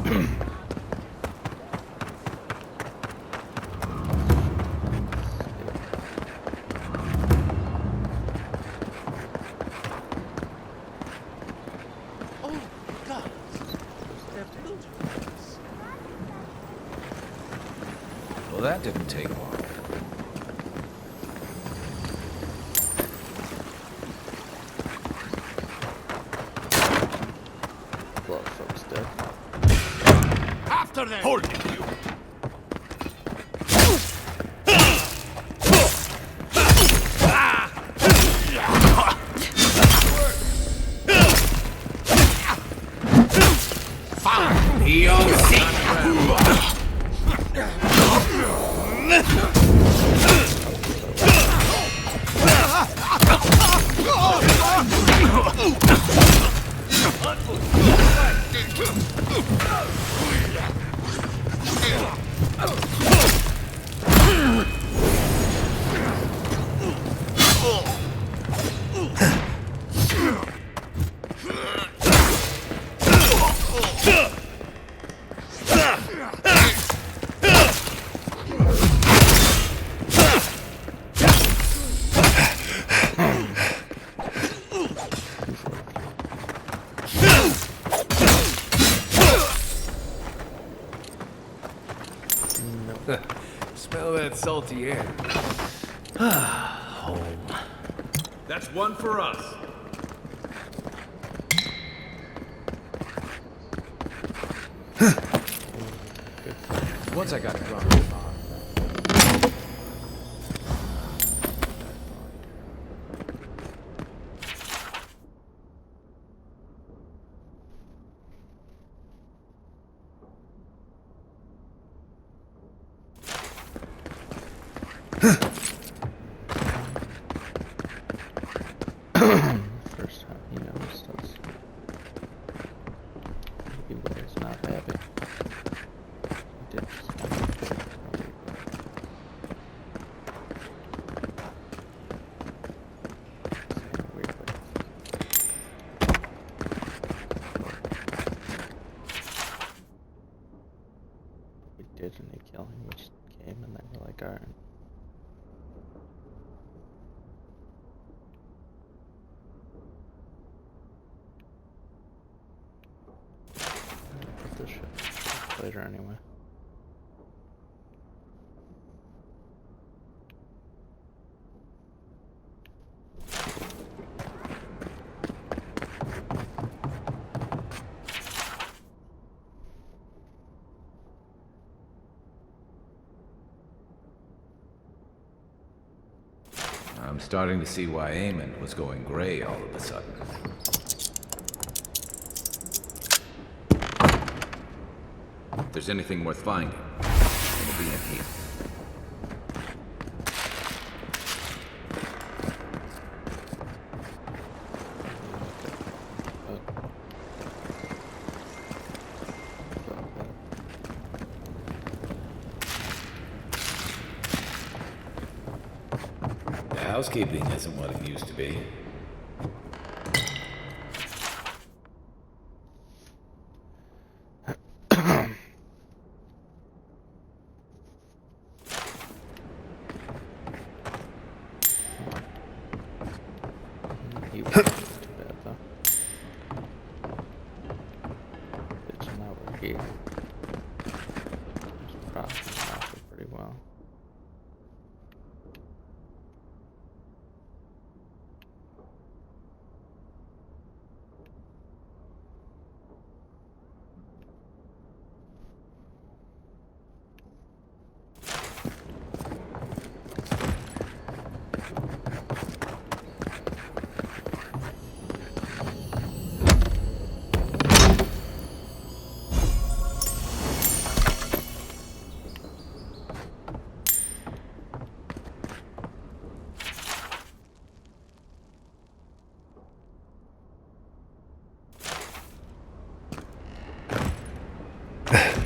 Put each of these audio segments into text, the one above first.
Well, that didn't take long. A lot of folks dead. After them! Hold it, you! Smell that salty air. Home. That's one for us. Once I got drunk. First time he noticed us. He was not happy. He did we did, and they killed him. We just came and they were like, alright. Put this shit later anyway. I'm starting to see why Eamon was going gray all of a sudden. If there's anything worth finding, it'll be in here. The housekeeping isn't what it used to be. He wasn't too bad though. Bitch, now we're here. Just crossing off it pretty well.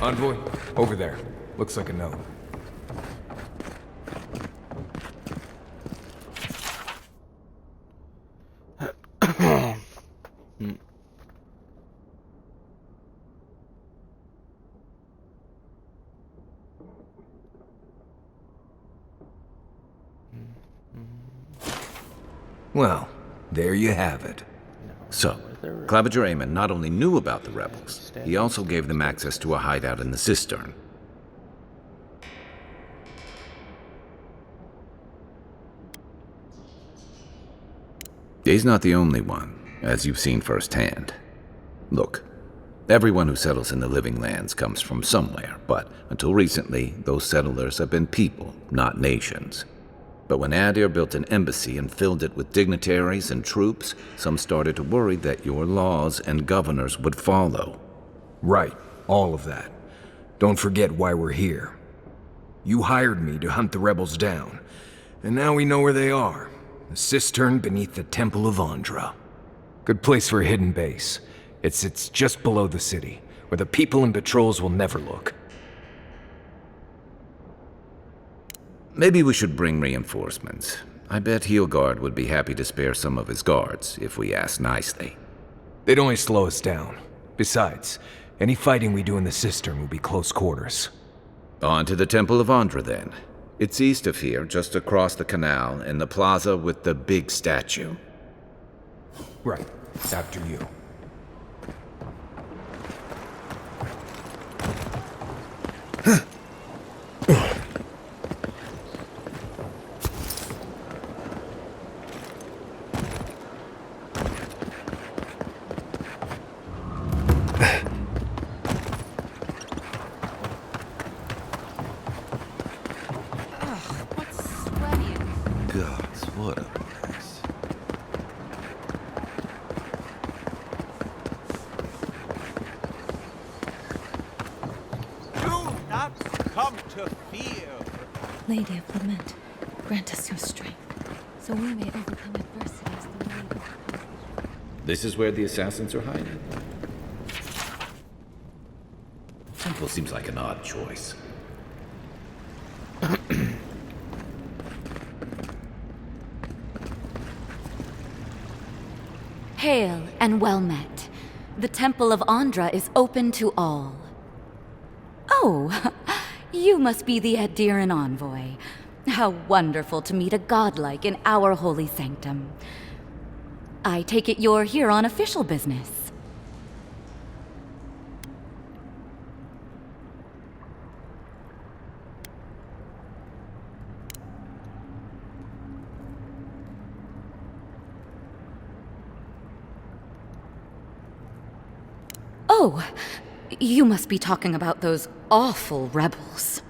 Envoy, over there. Looks like a note. Well, there you have it. So, Claviger Amon not only knew about the rebels, he also gave them access to a hideout in the cistern. He's not the only one, as you've seen firsthand. Look, everyone who settles in the Living Lands comes from somewhere, but until recently, those settlers have been people, not nations. But when Adir built an embassy and filled it with dignitaries and troops, some started to worry that your laws and governors would follow. Right, all of that. Don't forget why we're here. You hired me to hunt the rebels down, and now we know where they are. The cistern beneath the Temple of Andra. Good place for a hidden base. It sits just below the city, where the people and patrols will never look. Maybe we should bring reinforcements. I bet Heelguard would be happy to spare some of his guards, if we ask nicely. They'd only slow us down. Besides, any fighting we do in the cistern will be close quarters. On to the Temple of Andra, then. It's east of here, just across the canal, in the plaza with the big statue. Right, after you. Gods, what a mess. Do not come to fear. Lady of Lament, grant us your strength, so we may overcome adversity as the Lady of This is where the assassins are hiding? Temple seems like an odd choice. Hail and well met. The Temple of Andra is open to all. Oh, you must be the Adiran envoy. How wonderful to meet a godlike in our holy sanctum. I take it you're here on official business. Oh, you must be talking about those awful rebels.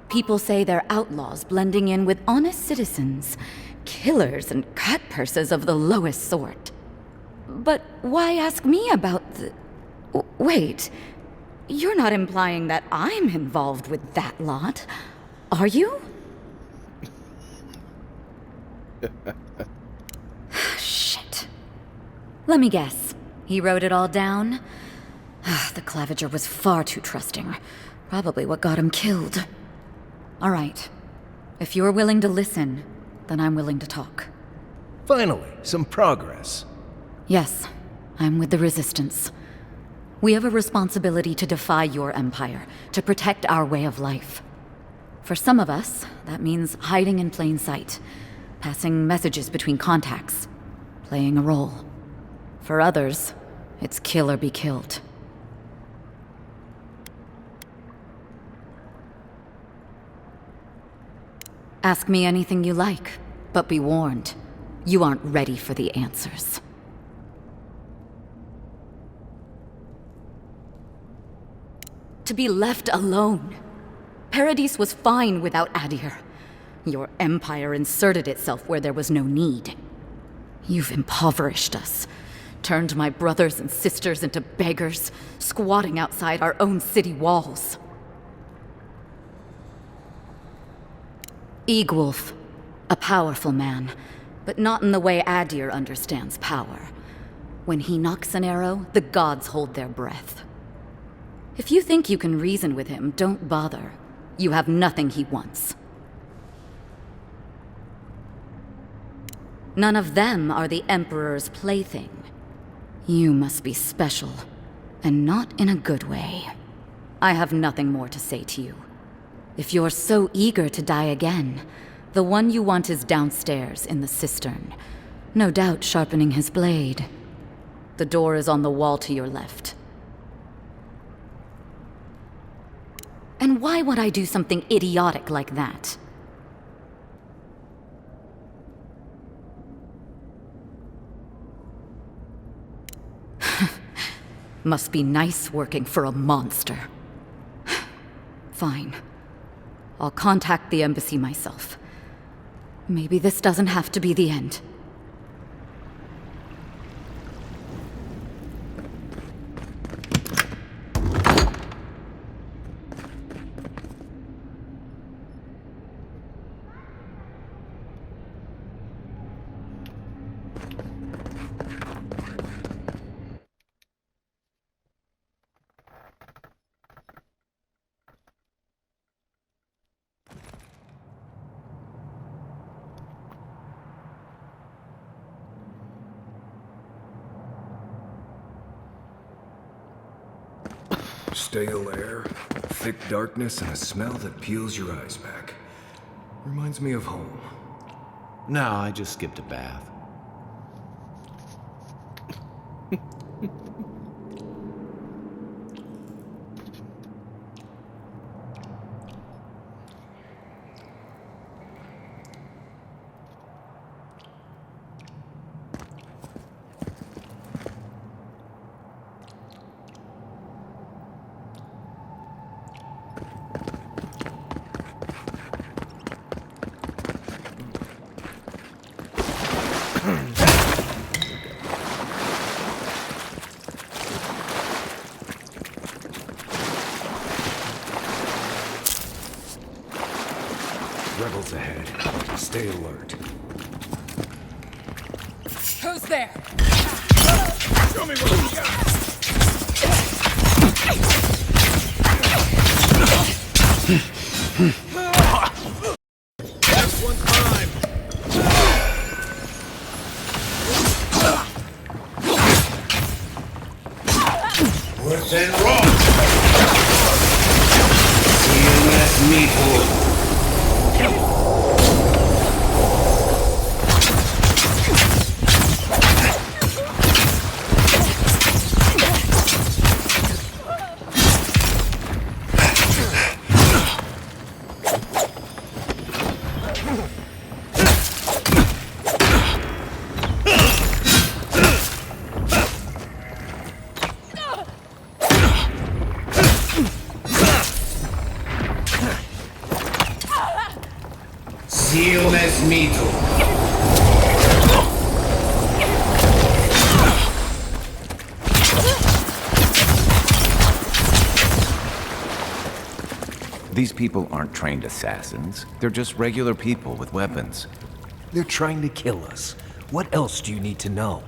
People say they're outlaws blending in with honest citizens, killers and cutpurses of the lowest sort. But why ask me about the... Wait, you're not implying that I'm involved with that lot, are you? Shit. Let me guess. He wrote it all down? The Claviger was far too trusting. Probably what got him killed. All right. If you're willing to listen, then I'm willing to talk. Finally, some progress. Yes, I'm with the Resistance. We have a responsibility to defy your empire, to protect our way of life. For some of us, that means hiding in plain sight, passing messages between contacts, playing a role. For others, it's kill or be killed. Ask me anything you like, but be warned, you aren't ready for the answers. To be left alone. Paradis was fine without Adir. Your empire inserted itself where there was no need. You've impoverished us. Turned my brothers and sisters into beggars, squatting outside our own city walls. Eagwolf, a powerful man, but not in the way Adir understands power. When he knocks an arrow, the gods hold their breath. If you think you can reason with him, don't bother. You have nothing he wants. None of them are the Emperor's plaything. You must be special, and not in a good way. I have nothing more to say to you. If you're so eager to die again, the one you want is downstairs in the cistern, no doubt sharpening his blade. The door is on the wall to your left. And why would I do something idiotic like that? Must be nice working for a monster. Fine. I'll contact the embassy myself. Maybe this doesn't have to be the end. Stale air, thick darkness, and a smell that peels your eyes back. Reminds me of home. No, I just skipped a bath. Rebels ahead. Stay alert. Who's there? Show me what you got! Just one time! What's in wrong? CMS Meatball. CMS Meatball. These people aren't trained assassins. They're just regular people with weapons. They're trying to kill us. What else do you need to know?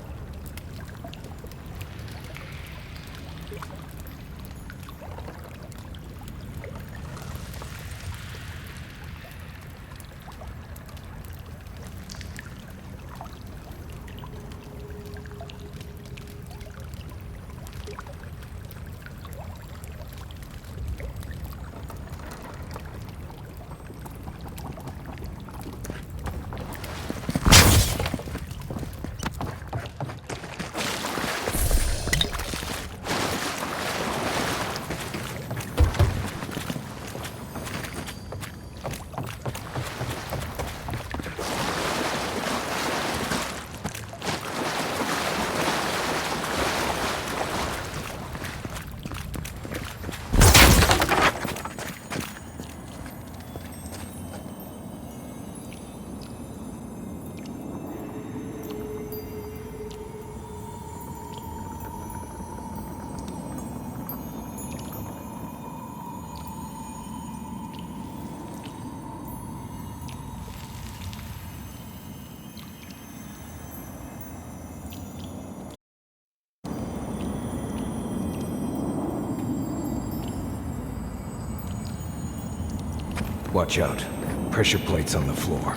Watch out. Pressure plates on the floor.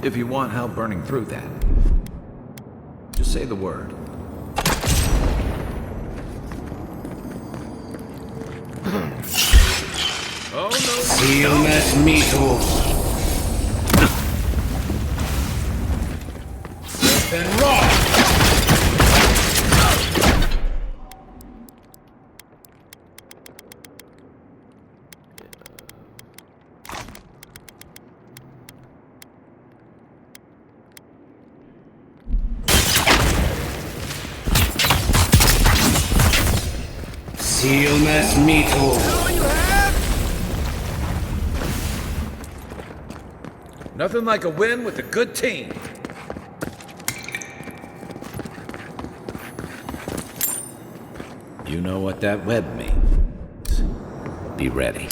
If you want help burning through that, just say the word. Oh, no. Seal mes mitos. Then rock! Seal mes mitos. Nothing like a win with a good team. You know what that web means. Be ready.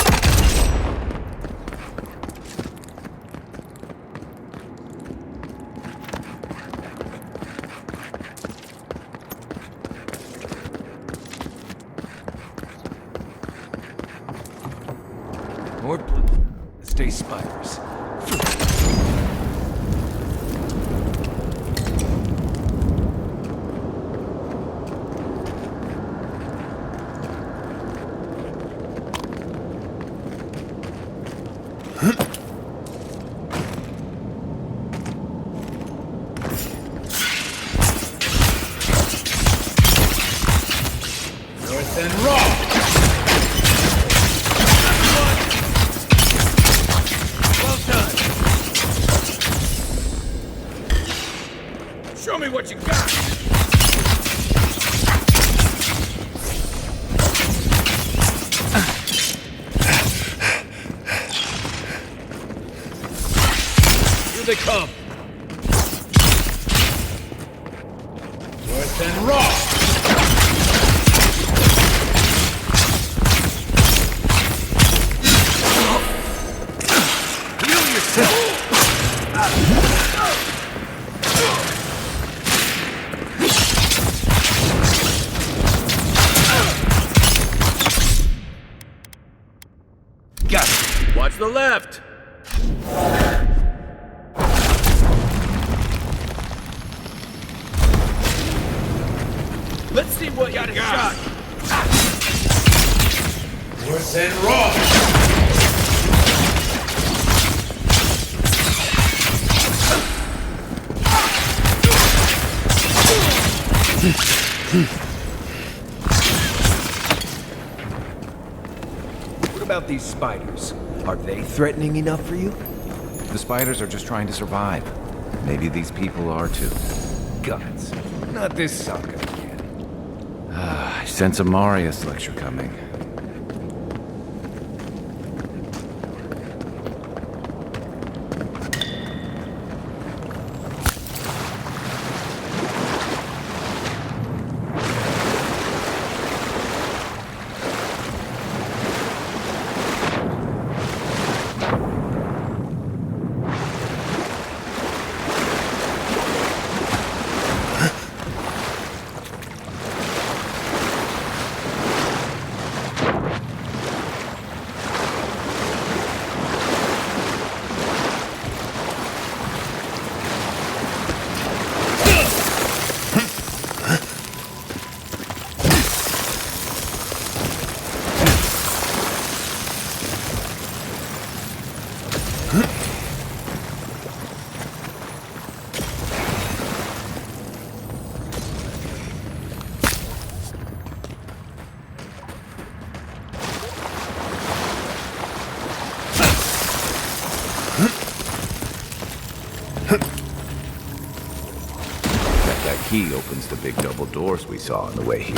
More stay spiders. North and rock! Well done. Show me what you got. Here they come. North and rock! Heal yourself. Got it. Watch the left. Let's see what you got. Shot. North and rock! What about these spiders? Are they threatening enough for you? The spiders are just trying to survive. Maybe these people are too. Gods. Not this sucker again. I sense a Marius lecture coming. That key opens the big double doors we saw on the way here.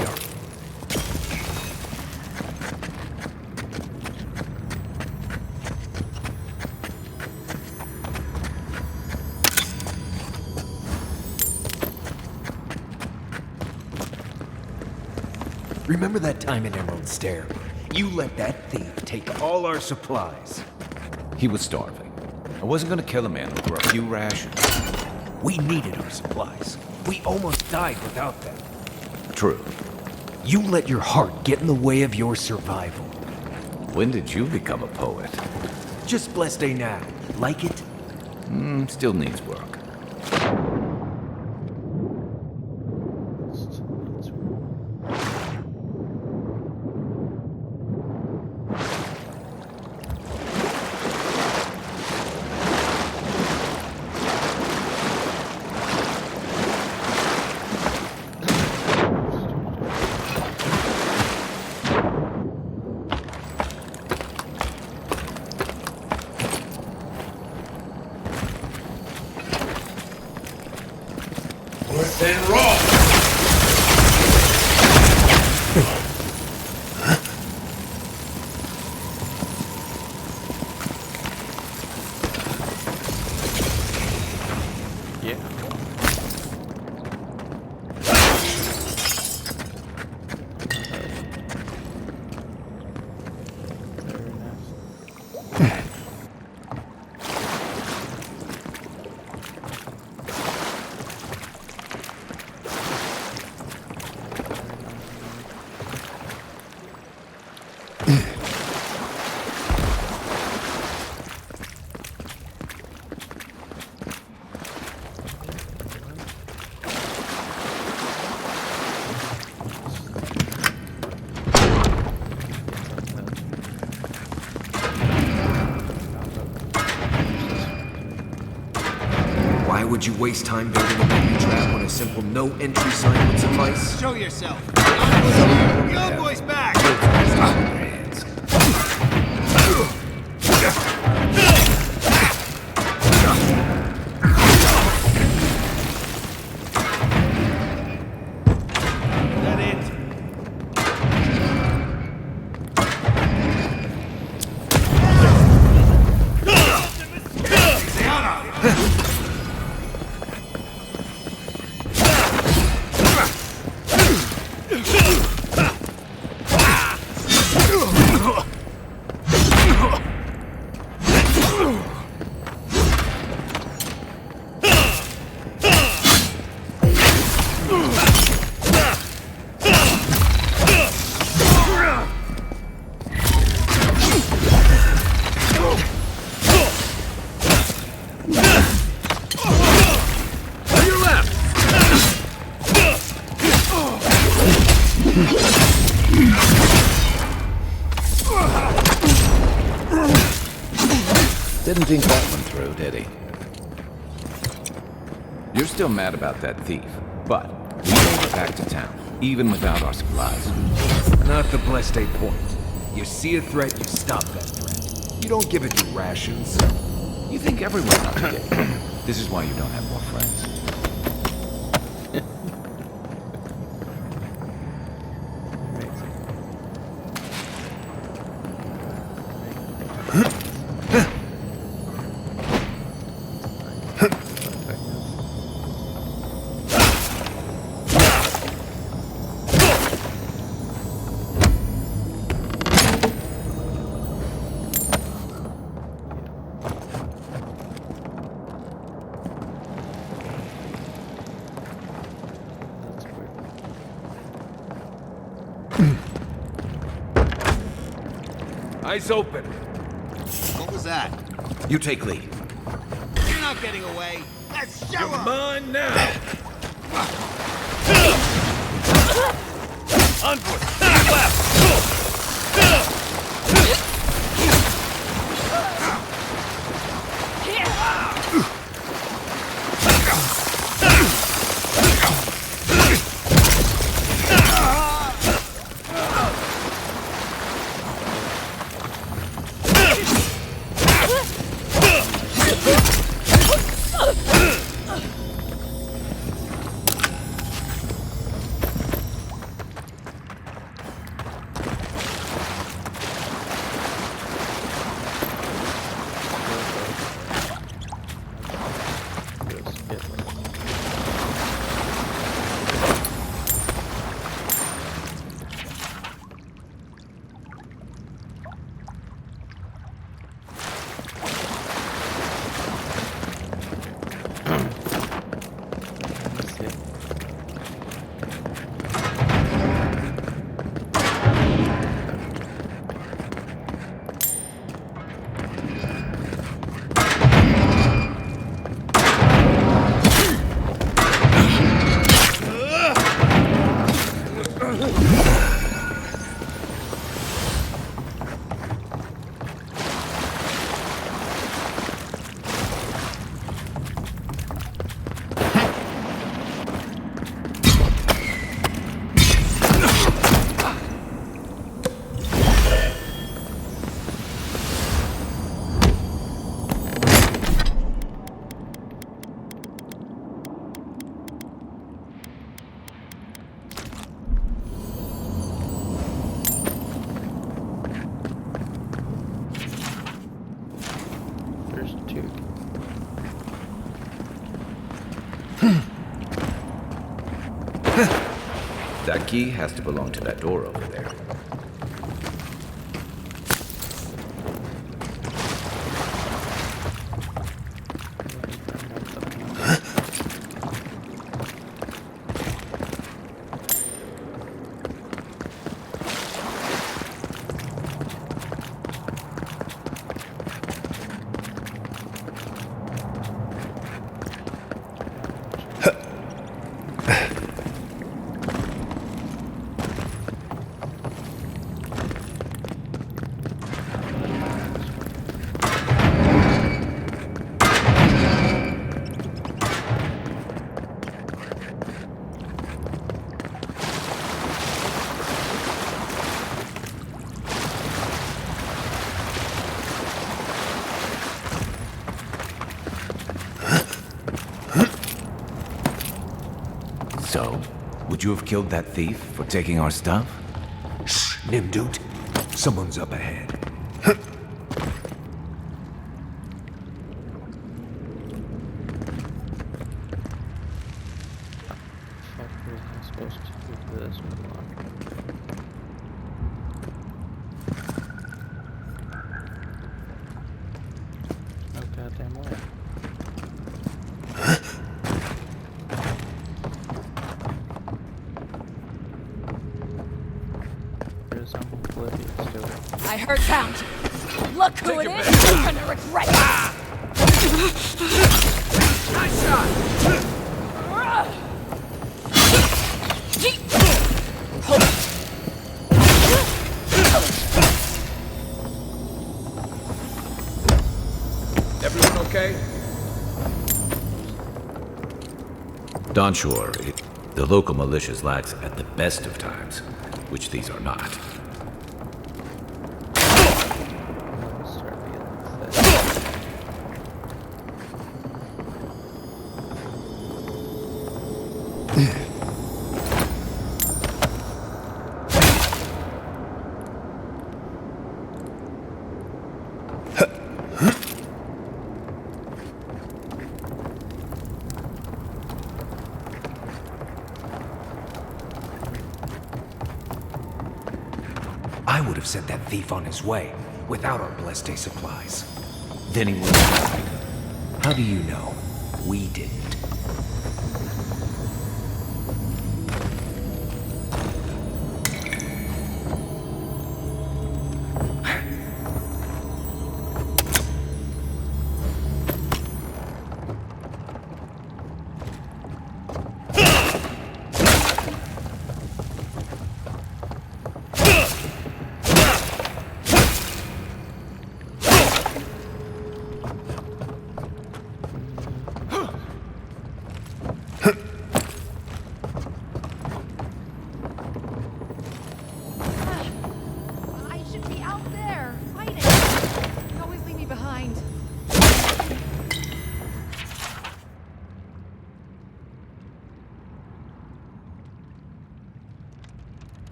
Remember that time in Emerald Stair? You let that thief take all our supplies. He was starving. I wasn't gonna kill a man over a few rations. We needed our supplies. We almost died without them. True. You let your heart get in the way of your survival. When did you become a poet? Just blessed day now. Like it? Still needs work. Worse than raw! Yeah. Very nice. Why would you waste time building a booby trap when a simple no-entry sign would suffice? Show yourself. The old boy's back. That it? Didn't think that one through, did he? You're still mad about that thief, but we made it back to town, even without our supplies. Not the blessed 8 point. You see a threat, you stop that threat. You don't give it your rations. You think everyone's out to get you. This is why you don't have more friends. Eyes open. What was that? You take lead. You're not getting away. Let's show 'em. Mine now. Onward. Left. That key has to belong to that door over there. So, would you have killed that thief for taking our stuff? Shh, Nimdut. Someone's up ahead. Fuck was I supposed to do to this one? No goddamn way. There's someone oblivious to it. I heard sound. Look who it is. You're gonna regret it. Nice shot! Everyone okay? Don Shore, the local militia's lax at the best of times, which these are not. I'm starting to get this. I would have sent that thief on his way without our blessed day supplies. Then he would have died. How do you know? We didn't. I should be out there, fighting. You always leave me behind.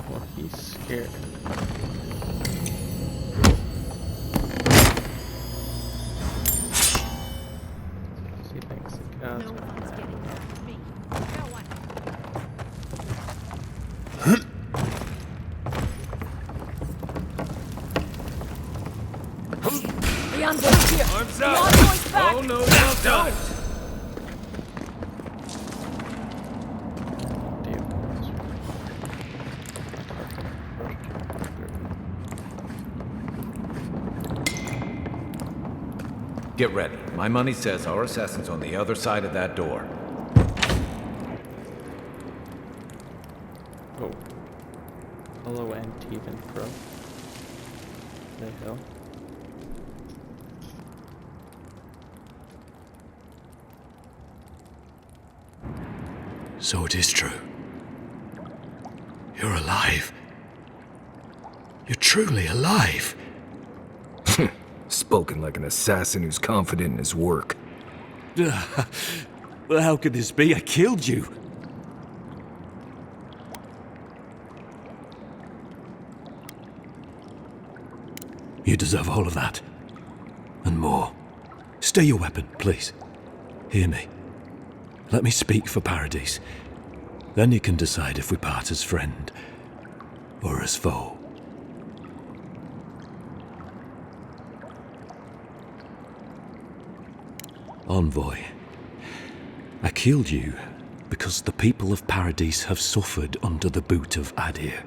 Well, he's scared. He thinks the gods No are one's getting past me. No one. The envoy's here. Arms The up! envoy's back. Oh no, no, don't! damn gods. Get ready. My money says our assassin's on the other side of that door. Oh. Hello, Antivan Pro. The hell? So it is true. You're alive. You're truly alive. Spoken like an assassin who's confident in his work. Well, how could this be? I killed you. You deserve all of that. And more. Stay your weapon, please. Hear me. Let me speak for Paradise. Then you can decide if we part as friend or as foe. Envoy, I killed you because the people of Paradise have suffered under the boot of Adir.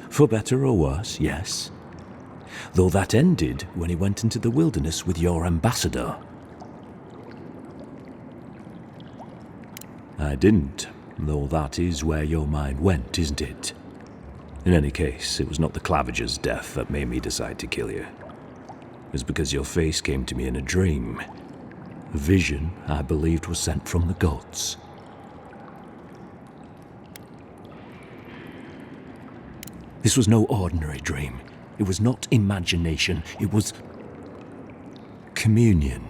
For better or worse, yes. Though that ended when he went into the wilderness with your ambassador. I didn't, though that is where your mind went, isn't it? In any case, it was not the Clavager's death that made me decide to kill you. It was because your face came to me in a dream. A vision I believed was sent from the gods. This was no ordinary dream. It was not imagination. It was communion.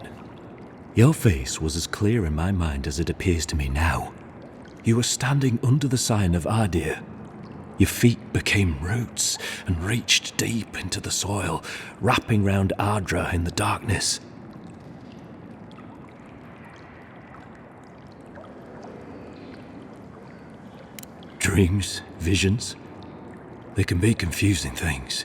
Your face was as clear in my mind as it appears to me now. You were standing under the sign of Adir. Your feet became roots and reached deep into the soil, wrapping round Ardra in the darkness. Dreams, visions, they can be confusing things.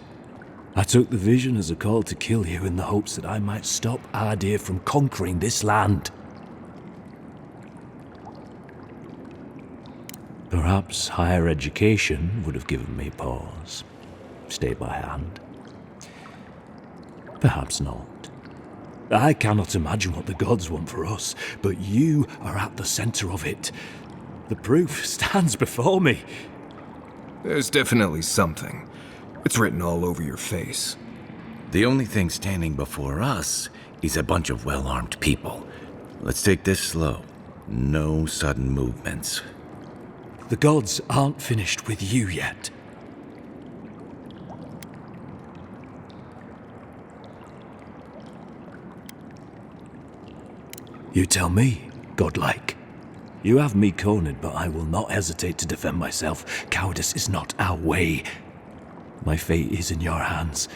I took the vision as a call to kill you in the hopes that I might stop Adir from conquering this land. Perhaps higher education would have given me pause. Stay by hand. Perhaps not. I cannot imagine what the gods want for us, but you are at the center of it. The proof stands before me. There's definitely something. It's written all over your face. The only thing standing before us is a bunch of well-armed people. Let's take this slow. No sudden movements. The gods aren't finished with you yet. You tell me, godlike. You have me cornered, but I will not hesitate to defend myself. Cowardice is not our way. My fate is in your hands.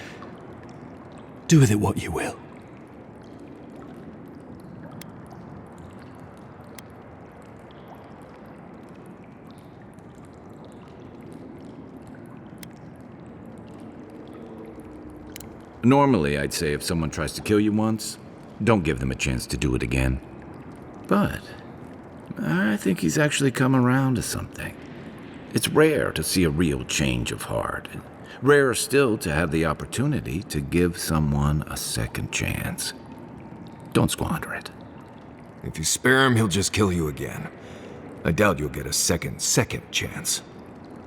Do with it what you will. Normally, I'd say if someone tries to kill you once, don't give them a chance to do it again. But I think he's actually come around to something. It's rare to see a real change of heart. Rarer still to have the opportunity to give someone a second chance. Don't squander it. If you spare him, he'll just kill you again. I doubt you'll get a second chance.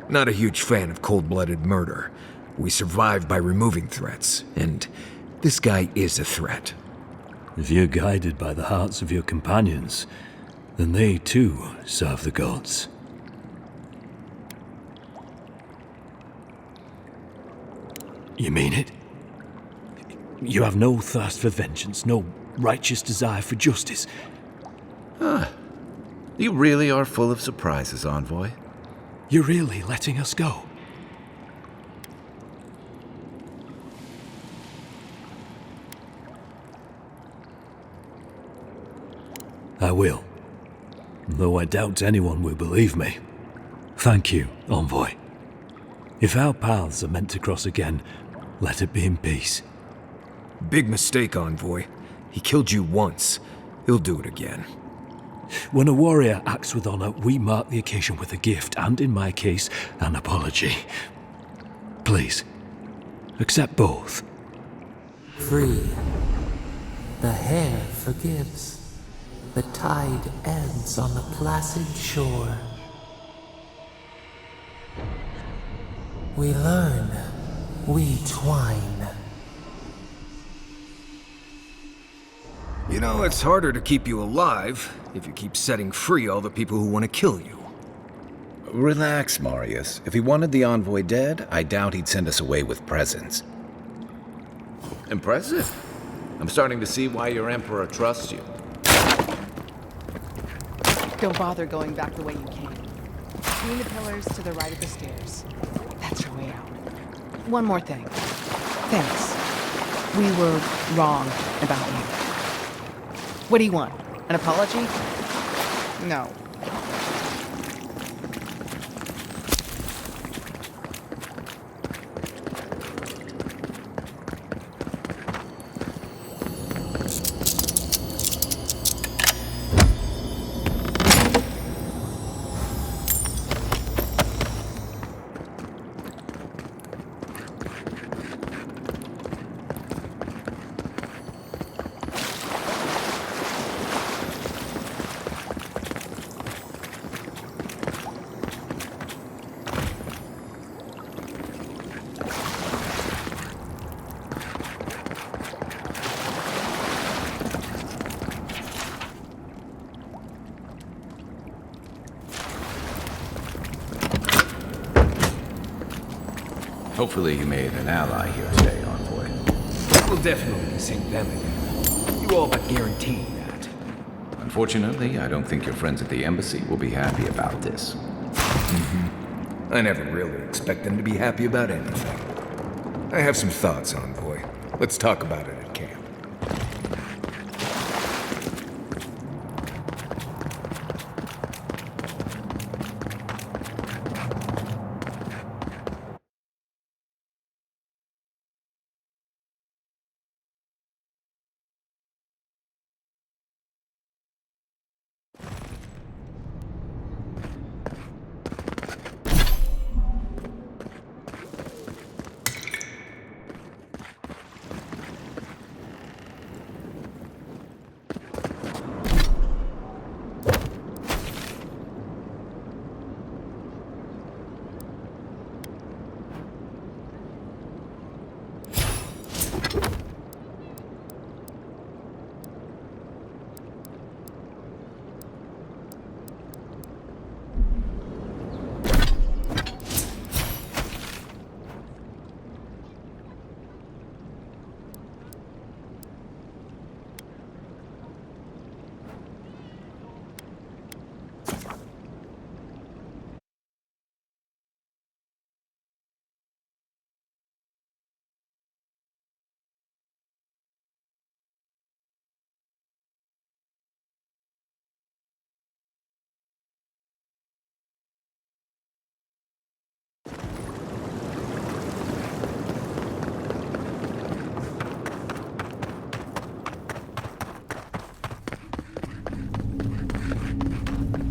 Not a huge fan of cold-blooded murder. We survive by removing threats, and this guy is a threat. If you're guided by the hearts of your companions, then they too serve the gods. You mean it? You have no thirst for vengeance, no righteous desire for justice. You really are full of surprises, Envoy. You're really letting us go? I will. Though I doubt anyone will believe me. Thank you, Envoy. If our paths are meant to cross again, let it be in peace. Big mistake, Envoy. He killed you once. He'll do it again. When a warrior acts with honor, we mark the occasion with a gift, and in my case, an apology. Please, accept both. Free. The hair forgives. The tide ends on the placid shore. We learn. We twine. You know, it's harder to keep you alive if you keep setting free all the people who want to kill you. Relax, Marius. If he wanted the Envoy dead, I doubt he'd send us away with presents. Impressive. I'm starting to see why your Emperor trusts you. Don't bother going back the way you came. Between the pillars to the right of the stairs. That's your way out. One more thing. Thanks. We were wrong about you. What do you want? An apology? No. Hopefully you made an ally here today, Envoy. We'll definitely sink them again. You all but guarantee that. Unfortunately, I don't think your friends at the embassy will be happy about this. I never really expect them to be happy about anything. I have some thoughts, Envoy. Let's talk about it at camp.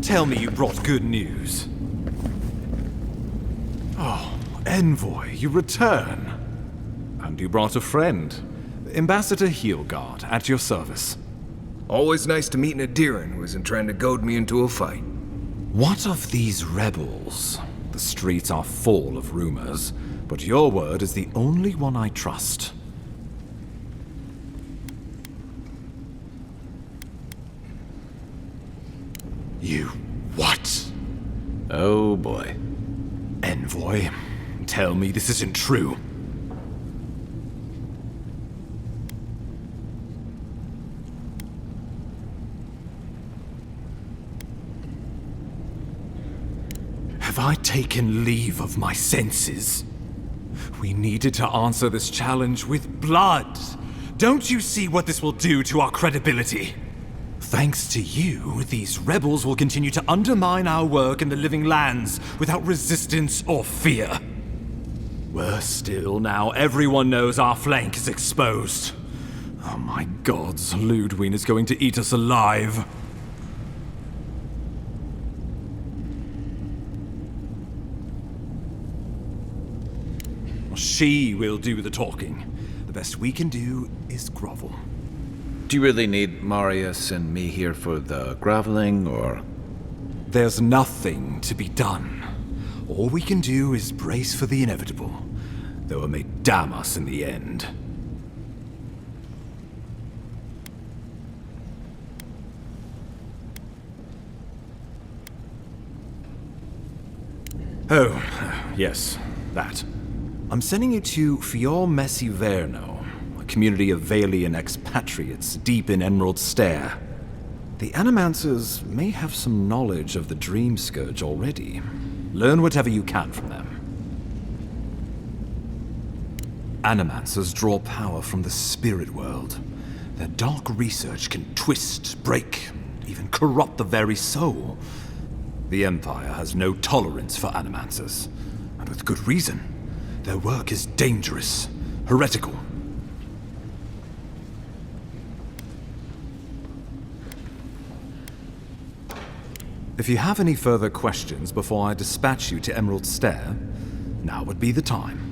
Tell me you brought good news. Oh, Envoy, you return. And you brought a friend. Ambassador Heelguard, at your service. Always nice to meet an Adiran who isn't trying to goad me into a fight. What of these rebels? The streets are full of rumors, but your word is the only one I trust. You what? Oh boy. Envoy, tell me this isn't true. Have I taken leave of my senses? We needed to answer this challenge with blood. Don't you see what this will do to our credibility? Thanks to you, these rebels will continue to undermine our work in the Living Lands without resistance or fear. Worse still, now everyone knows our flank is exposed. Oh my gods, Ludwig is going to eat us alive. She will do the talking. The best we can do is grovel. Do you really need Marius and me here for the groveling, or...? There's nothing to be done. All we can do is brace for the inevitable, though it may damn us in the end. Oh, yes, that. I'm sending you to Fior Messi Verno, a community of Valian expatriates deep in Emerald Stair. The Animancers may have some knowledge of the Dream Scourge already. Learn whatever you can from them. Animancers draw power from the spirit world. Their dark research can twist, break, even corrupt the very soul. The Empire has no tolerance for Animancers, and with good reason. Their work is dangerous, heretical. If you have any further questions before I dispatch you to Emerald Stair, now would be the time.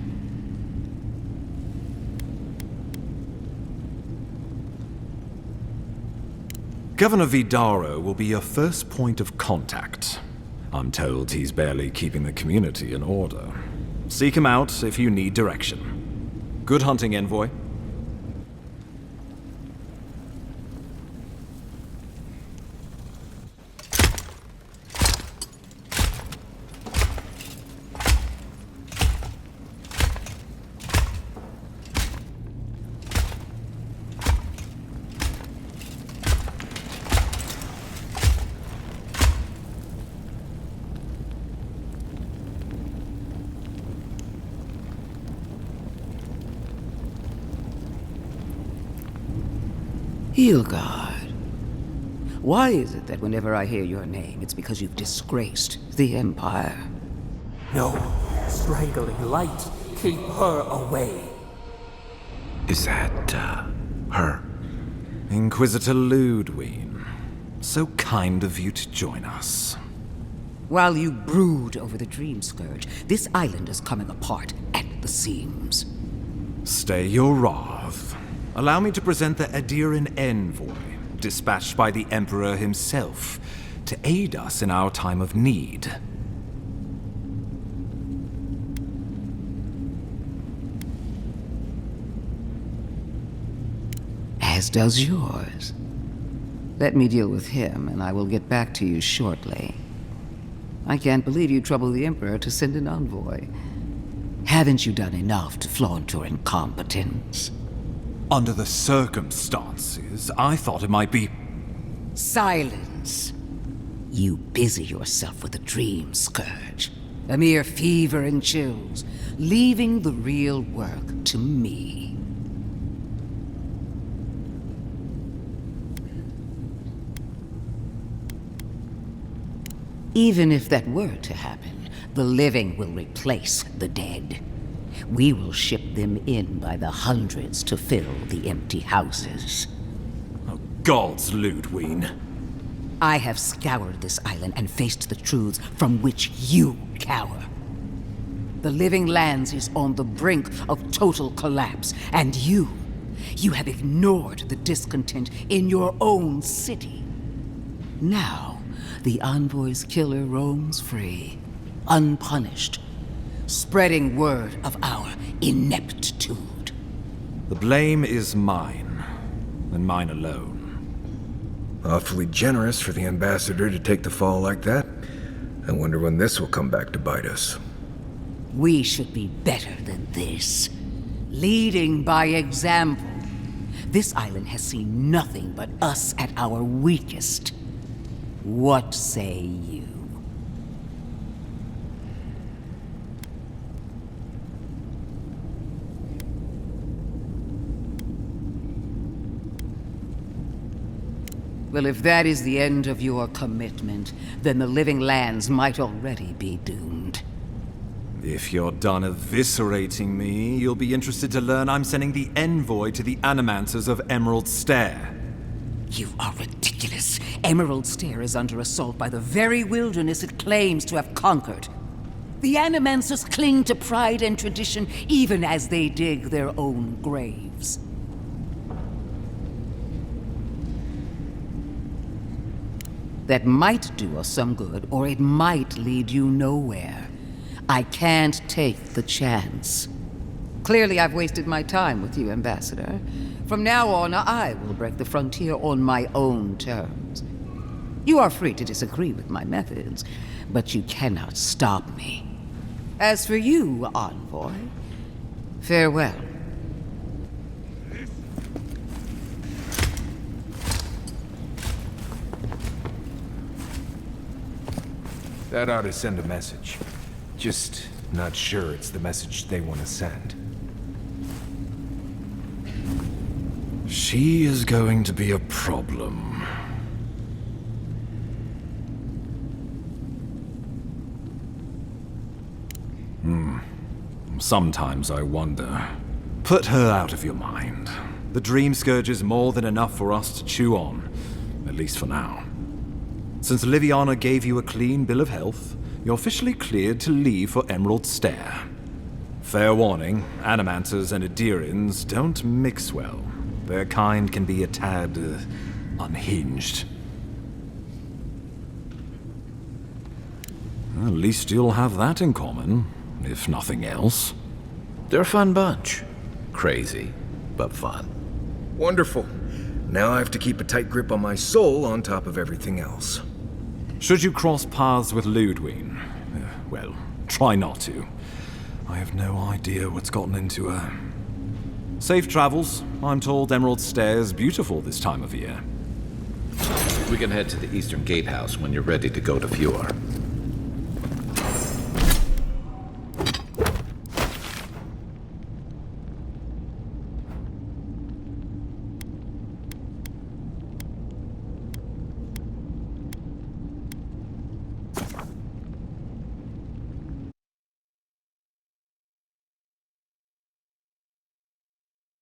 Governor Vidaro will be your first point of contact. I'm told he's barely keeping the community in order. Seek him out if you need direction. Good hunting, Envoy. Hilgard. Why is it that whenever I hear your name, it's because you've disgraced the Empire? No. Strangling light. Keep her away. Is that, her? Inquisitor Ludwig. So kind of you to join us. While you brood over the Dream Scourge, this island is coming apart at the seams. Stay your wrath. Allow me to present the Adiran Envoy, dispatched by the Emperor himself, to aid us in our time of need. As does yours. Let me deal with him, and I will get back to you shortly. I can't believe you troubled the Emperor to send an envoy. Haven't you done enough to flaunt your incompetence? Under the circumstances, I thought it might be... Silence! You busy yourself with the Dream Scourge. A mere fever and chills, leaving the real work to me. Even if that were to happen, the living will replace the dead. We will ship them in by the hundreds to fill the empty houses. Oh, gods, Ludwig. I have scoured this island and faced the truths from which you cower. The Living Lands is on the brink of total collapse, and you have ignored the discontent in your own city. Now, the Envoy's killer roams free, unpunished, spreading word of our ineptitude. The blame is mine, and mine alone. Awfully generous for the ambassador to take the fall like that. I wonder when this will come back to bite us. We should be better than this. Leading by example. This island has seen nothing but us at our weakest. What say you? Well, if that is the end of your commitment, then the Living Lands might already be doomed. If you're done eviscerating me, you'll be interested to learn I'm sending the Envoy to the Animancers of Emerald Stair. You are ridiculous. Emerald Stair is under assault by the very wilderness it claims to have conquered. The Animancers cling to pride and tradition even as they dig their own graves. That might do us some good, or it might lead you nowhere. I can't take the chance. Clearly, I've wasted my time with you, Ambassador. From now on, I will break the frontier on my own terms. You are free to disagree with my methods, but you cannot stop me. As for you, Envoy, farewell. That ought to send a message. Just not sure it's the message they want to send. She is going to be a problem. Sometimes I wonder. Put her out of your mind. The Dream Scourge is more than enough for us to chew on, at least for now. Since Liviana gave you a clean bill of health, you're officially cleared to leave for Emerald Stair. Fair warning, Animanters and Adirians don't mix well. Their kind can be a tad unhinged. At least you'll have that in common, if nothing else. They're a fun bunch. Crazy, but fun. Wonderful. Now I have to keep a tight grip on my soul on top of everything else. Should you cross paths with Ludwig, well, try not to. I have no idea what's gotten into her. Safe travels. I'm told Emerald Stair is beautiful this time of year. We can head to the Eastern Gatehouse when you're ready to go to Fjord.